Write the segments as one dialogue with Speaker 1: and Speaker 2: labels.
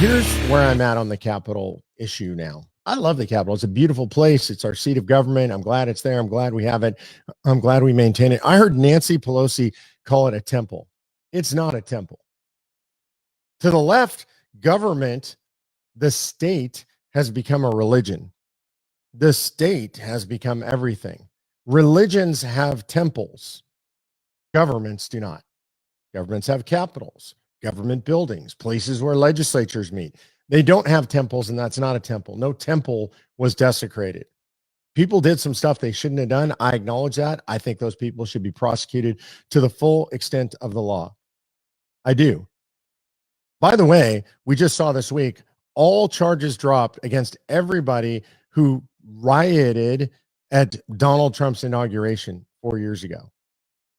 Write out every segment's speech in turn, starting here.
Speaker 1: Here's where I'm at on the Capitol issue now. I love the Capitol. It's a beautiful place. It's our seat of government. I'm glad it's there. I'm glad we have it. I'm glad we maintain it. I heard Nancy Pelosi call it a temple. It's not a temple. To the left, government, the state has become a religion. The state has become everything. Religions have temples. Governments do not. Governments have capitals, government buildings, places where legislatures meet. They don't have temples, and that's not a temple. No temple was desecrated. People did some stuff they shouldn't have done. I acknowledge that. I think those people should be prosecuted to the full extent of the law. I do. By the way, we just saw this week all charges dropped against everybody who rioted at Donald Trump's inauguration 4 years ago.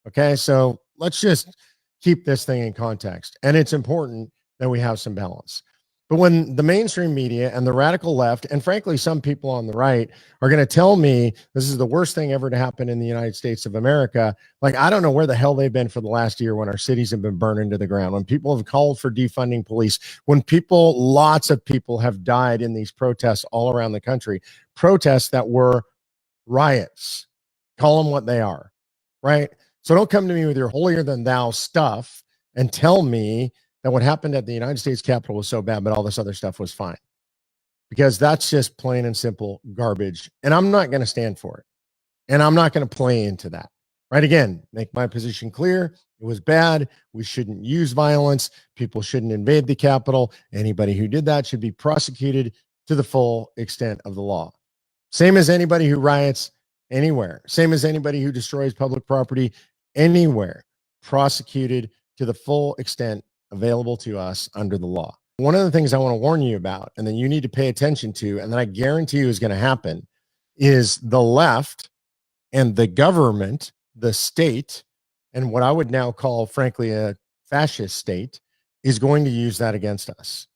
Speaker 1: Okay, so let's just keep this thing in context. And it's important that we have some balance. But when the mainstream media and the radical left, and frankly, some people on the right are going to tell me this is the worst thing ever to happen in the United States of America, like, I don't know where the hell they've been for the last year when our cities have been burned into the ground, when people have called for defunding police, when lots of people have died in these protests all around the country, protests that were riots. Call them what they are, right? So don't come to me with your holier than thou stuff and tell me that what happened at the United States Capitol was so bad, but all this other stuff was fine. Because that's just plain and simple garbage. And I'm not going to stand for it. And I'm not going to play into that. Right? Again, make my position clear. It was bad. We shouldn't use violence. People shouldn't invade the Capitol. Anybody who did that should be prosecuted to the full extent of the law. Same as anybody who riots anywhere. Same as anybody who destroys public property anywhere. Prosecuted to the full extent available to us under the law. One of the things I want to warn you about, and then you need to pay attention to, and that I guarantee you is going to happen, is the left and the government, the state, and what I would now call, frankly, a fascist state, is going to use that against us.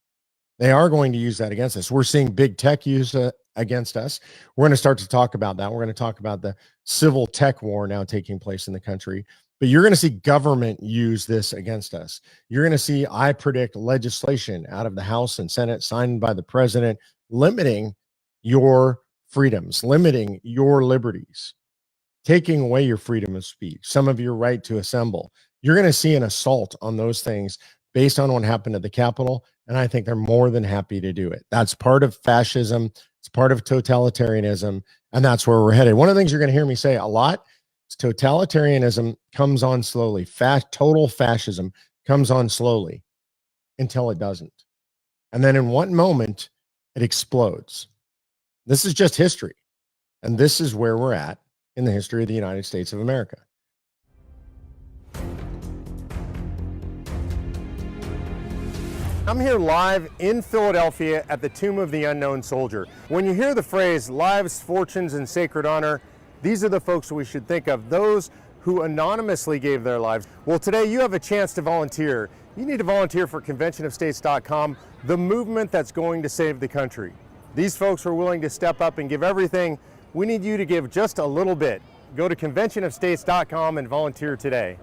Speaker 1: They are going to use that against us. We're seeing big tech use against us. We're going to start to talk about that. We're going to talk about the civil tech war now taking place in the country. But you're going to see government use this against us. You're going to see, I predict, legislation out of the House and Senate signed by the president limiting your freedoms, limiting your liberties, taking away your freedom of speech, some of your right to assemble. You're going to see an assault on those things based on what happened at the Capitol. And I think they're more than happy to do it. That's part of fascism. It's part of totalitarianism. And that's where we're headed. One of the things you're going to hear me say a lot, totalitarianism comes on slowly. Total fascism comes on slowly until it doesn't. And then in one moment, it explodes. This is just history. And this is where we're at in the history of the United States of America. I'm here live in Philadelphia at the Tomb of the Unknown Soldier. When you hear the phrase lives, fortunes, and sacred honor, these are the folks we should think of, those who anonymously gave their lives. Well, today you have a chance to volunteer. You need to volunteer for conventionofstates.com, the movement that's going to save the country. These folks are willing to step up and give everything. We need you to give just a little bit. Go to conventionofstates.com and volunteer today.